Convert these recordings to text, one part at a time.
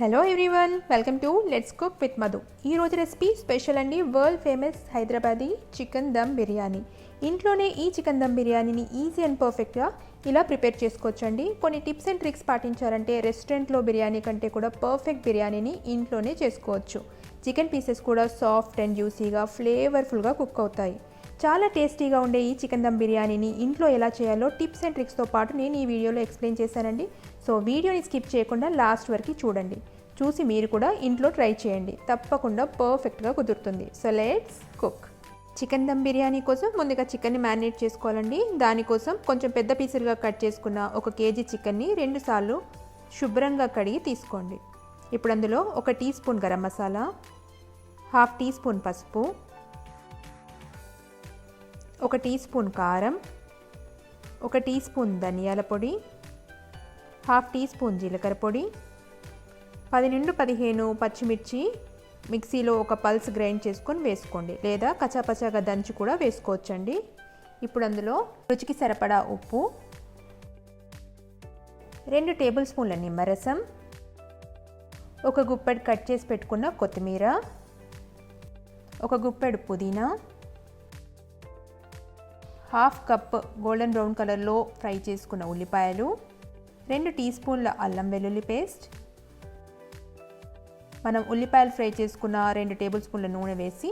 Hello everyone, welcome to let's cook with Madhu. ఈ రోజు recipe special అండి. World famous Hyderabadi chicken dum biryani. ఇంట్లోనే ఈ చికెన్ దమ్ బిర్యానీని ఈజీ అండ్ పర్ఫెక్ట్గా ఇలా ప్రిపేర్ చేసుకోవచ్చండి. కొన్ని టిప్స్ అండ్ ట్రిక్స్ పాటించారంటే రెస్టారెంట్లో బిర్యానీ కంటే కూడా పర్ఫెక్ట్ బిర్యానీని ఇంట్లోనే చేసుకోవచ్చు. చికెన్ పీసెస్ కూడా సాఫ్ట్ అండ్ జ్యూసీగా ఫ్లేవర్ఫుల్గా కుక్ అవుతాయి. చాలా టేస్టీగా ఉండే ఈ చికెన్ దమ్ బిర్యానీని ఇంట్లో ఎలా చేయాలో టిప్స్ అండ్ ట్రిక్స్తో పాటు నేను ఈ వీడియోలో ఎక్స్ప్లెయిన్ చేశానండి. సో వీడియోని స్కిప్ చేయకుండా లాస్ట్ వరకు చూడండి. చూసి మీరు కూడా ఇంట్లో ట్రై చేయండి, తప్పకుండా పర్ఫెక్ట్గా కుదురుతుంది. So let's cook. Chicken dum biryani కోసం ముందుగా చికెన్ని మ్యారినేట్ చేసుకోవాలండి. దానికోసం కొంచెం పెద్ద పీసులుగా కట్ చేసుకున్న 1 కేజీ చికెన్ని 2 సార్లు శుభ్రంగా కడిగి తీసుకోండి. ఇప్పుడు అందులో 1 teaspoon garam masala, 1/2 teaspoon పసుపు, 1 టీ స్పూన్ కారం, 1 టీ స్పూన్ ధనియాల పొడి, 1/2 టీ స్పూన్ జీలకర్ర పొడి, 10 నుండి 15 పచ్చిమిర్చి మిక్సీలో ఒక పల్స్ గ్రైండ్ చేసుకొని వేసుకోండి, లేదా కచ్చాపచ్చాగా దంచి కూడా వేసుకోవచ్చండి. ఇప్పుడు అందులో రుచికి సరిపడా ఉప్పు, 2 టేబుల్ స్పూన్ల నిమ్మరసం, 1 గుప్పెడు కట్ చేసి పెట్టుకున్న కొత్తిమీర, 1 గుప్పెడు పుదీనా, 1/2 కప్ గోల్డెన్ బ్రౌన్ కలర్లో ఫ్రై చేసుకున్న ఉల్లిపాయలు, 2 టీ స్పూన్ల అల్లం వెల్లుల్లి పేస్ట్, మనం ఉల్లిపాయలు ఫ్రై చేసుకున్న 2 టేబుల్ స్పూన్ల నూనె వేసి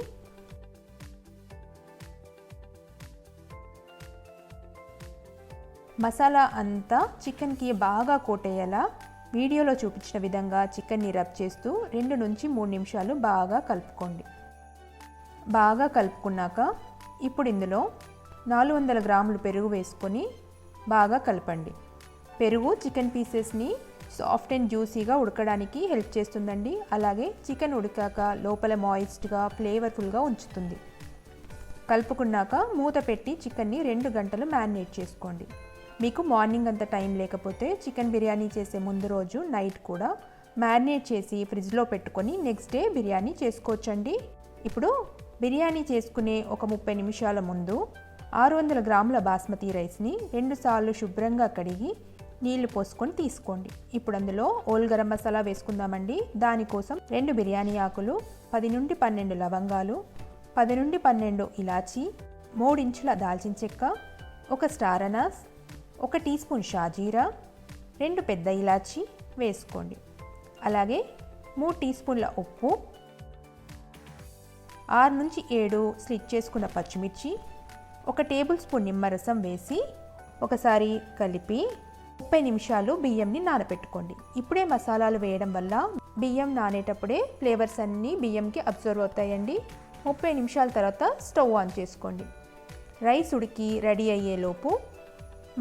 మసాలా అంతా చికెన్కి బాగా కోటేయాలా వీడియోలో చూపించిన విధంగా చికెన్ని రబ్ చేస్తూ 2 నుంచి 3 నిమిషాలు బాగా కలుపుకోండి. బాగా కలుపుకున్నాక ఇప్పుడు ఇందులో 400 గ్రాములు పెరుగు వేసుకొని బాగా కలపండి. పెరుగు చికెన్ పీసెస్ని సాఫ్ట్ అండ్ జ్యూసీగా ఉడకడానికి హెల్ప్ చేస్తుందండి. అలాగే చికెన్ ఉడికాక లోపల మాయిస్ట్గా ఫ్లేవర్ఫుల్గా ఉంచుతుంది. కలుపుకున్నాక మూత పెట్టి చికెన్ని 2 గంటలు మ్యారినేట్ చేసుకోండి. మీకు మార్నింగ్ అంత టైం లేకపోతే చికెన్ బిర్యానీ చేసే ముందు రోజు నైట్ కూడా మ్యారినేట్ చేసి ఫ్రిడ్జ్లో పెట్టుకొని నెక్స్ట్ డే బిర్యానీ చేసుకోవచ్చండి. ఇప్పుడు బిర్యానీ చేసుకునే ఒక 30 నిమిషాల ముందు 600 గ్రాముల బాస్మతి రైస్ని 2 సార్లు శుభ్రంగా కడిగి నీళ్లు పోసుకొని తీసుకోండి. ఇప్పుడు అందులో ఓల్ గరం మసాలా వేసుకుందామండి. దానికోసం 2 బిర్యానీ ఆకులు, 10 నుండి 12 లవంగాలు, 10 నుండి 12 ఇలాచీ, 3 ఇంచుల దాల్చిన చెక్క, 1 స్టార్ అనాస్, 1 టీ స్పూన్ షా జీరా, 2 పెద్ద ఇలాచీ వేసుకోండి. అలాగే 3 టీ స్పూన్ల ఉప్పు, 6 నుంచి 7 స్లిట్ చేసుకున్న పచ్చిమిర్చి, 1 టేబుల్ స్పూన్ నిమ్మరసం వేసి ఒకసారి కలిపి 30 నిమిషాలు బియ్యంని నానబెట్టుకోండి. ఇప్పుడే మసాలాలు వేయడం వల్ల బియ్యం నానేటప్పుడే ఫ్లేవర్స్ అన్నీ బియ్యంకి అబ్జర్వ్ అవుతాయండి. 30 నిమిషాల తర్వాత స్టవ్ ఆన్ చేసుకోండి. రైస్ ఉడికి రెడీ అయ్యేలోపు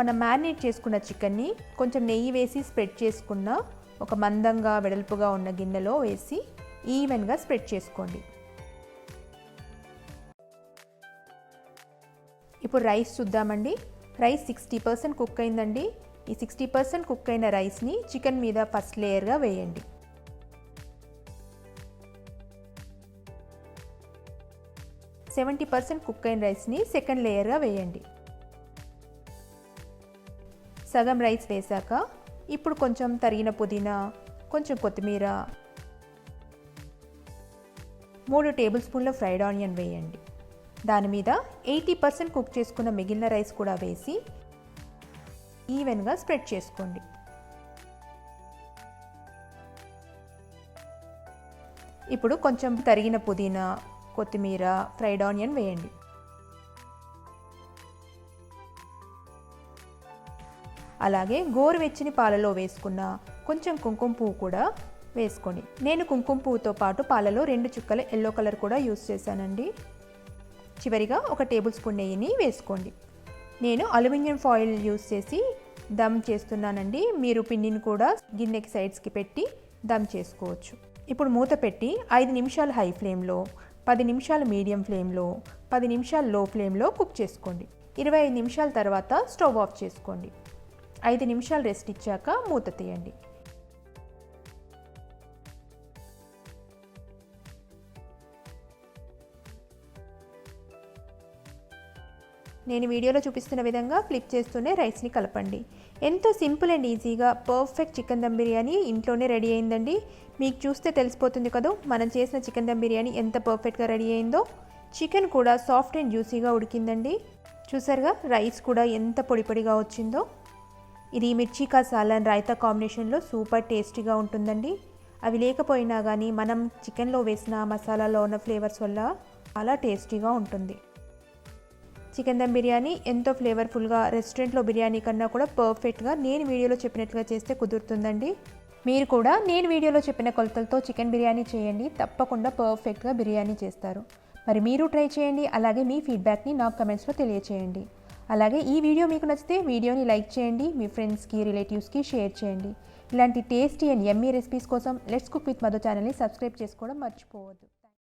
మనం మ్యారినేట్ చేసుకున్న చికెన్ని కొంచెం నెయ్యి వేసి స్ప్రెడ్ చేసుకున్న ఒక మందంగా వెడల్పుగా ఉన్న గిన్నెలో వేసి ఈవెన్గా స్ప్రెడ్ చేసుకోండి. ఇప్పుడు రైస్ చూద్దామండి. రైస్ 60% కుక్ అయిందండి. ఈ 60% కుక్ అయిన రైస్ని చికెన్ మీద ఫస్ట్ లేయర్గా వేయండి. 70% కుక్ అయిన రైస్ని సెకండ్ లేయర్గా వేయండి. సగం రైస్ వేశాక ఇప్పుడు కొంచెం తరిగిన పుదీనా, కొంచెం కొత్తిమీర, 3 టేబుల్ స్పూన్ల ఫ్రైడ్ ఆనియన్ వేయండి. దాని మీద 80% కుక్ చేసుకున్న మిగిలిన రైస్ కూడా వేసి ఈవెన్గా స్ప్రెడ్ చేసుకోండి. ఇప్పుడు కొంచెం తరిగిన పుదీనా, కొత్తిమీర, ఫ్రైడ్ ఆనియన్ వేయండి. అలాగే గోరువెచ్చని పాలలో వేసుకున్న కొంచెం కుంకుమ పువ్వు కూడా వేసుకోండి. నేను కుంకుమ పువ్వుతో పాటు పాలలో 2 చుక్కల ఎల్లో కలర్ కూడా యూస్ చేశానండి. చివరిగా 1 టేబుల్ స్పూన్ నెయ్యిని వేసుకోండి. నేను అల్యూమినియం ఫాయిల్ యూస్ చేసి దమ్ చేస్తున్నానండి. మీరు పిండిని కూడా గిన్నెకి సైడ్స్కి పెట్టి దమ్ చేసుకోవచ్చు. ఇప్పుడు మూత పెట్టి 5 నిమిషాలు హై ఫ్లేమ్లో, 10 నిమిషాలు మీడియం ఫ్లేమ్లో, 10 నిమిషాలు లో ఫ్లేమ్లో కుక్ చేసుకోండి. 25 నిమిషాల తర్వాత స్టవ్ ఆఫ్ చేసుకోండి. 5 నిమిషాలు రెస్ట్ ఇచ్చాక మూత తీయండి. నేను వీడియోలో చూపిస్తున్న విధంగా ఫ్లిప్ చేస్తూనే రైస్ని కలపండి. ఎంతో సింపుల్ అండ్ ఈజీగా పర్ఫెక్ట్ చికెన్ దమ్ బిర్యానీ ఇంట్లోనే రెడీ అయిందండి. మీకు చూస్తే తెలిసిపోతుంది కదా మనం చేసిన చికెన్ దమ్ బిర్యానీ ఎంత పర్ఫెక్ట్గా రెడీ అయిందో. చికెన్ కూడా సాఫ్ట్ అండ్ జ్యూసీగా ఉడికిందండి. చూసారుగా రైస్ కూడా ఎంత పొడి పొడిగా వచ్చిందో. ఇది మిర్చి-కా-సాలన్ రైతా కాంబినేషన్లో సూపర్ టేస్టీగా ఉంటుందండి. అవి లేకపోయినా కానీ మనం చికెన్లో వేసిన మసాలాలో ఉన్న ఫ్లేవర్స్ వల్ల చాలా టేస్టీగా ఉంటుంది. చికెన్ దమ్ బిర్యానీ ఎంతో ఫ్లేవర్ఫుల్గా రెస్టారెంట్లో బిర్యానీ కన్నా కూడా పర్ఫెక్ట్గా నేను వీడియోలో చెప్పినట్లుగా చేస్తే కుదురుతుందండి. మీరు కూడా నేను వీడియోలో చెప్పిన కొలతలతో చికెన్ బిర్యానీ చేయండి, తప్పకుండా పర్ఫెక్ట్గా బిర్యానీ చేస్తారు. మరి మీరు ట్రై చేయండి. అలాగే మీ ఫీడ్బ్యాక్ని నాకు కమెంట్స్లో తెలియచేయండి. అలాగే ఈ వీడియో మీకు నచ్చితే వీడియోని లైక్ చేయండి, మీ ఫ్రెండ్స్కి రిలేటివ్స్కి షేర్ చేయండి. ఇలాంటి టేస్టీ అండ్ యమ్మీ రెసిపీస్ కోసం లెట్స్ కుక్ విత్ మధు ఛానల్ని సబ్స్క్రైబ్ చేసుకోవడం మర్చిపోవద్దు.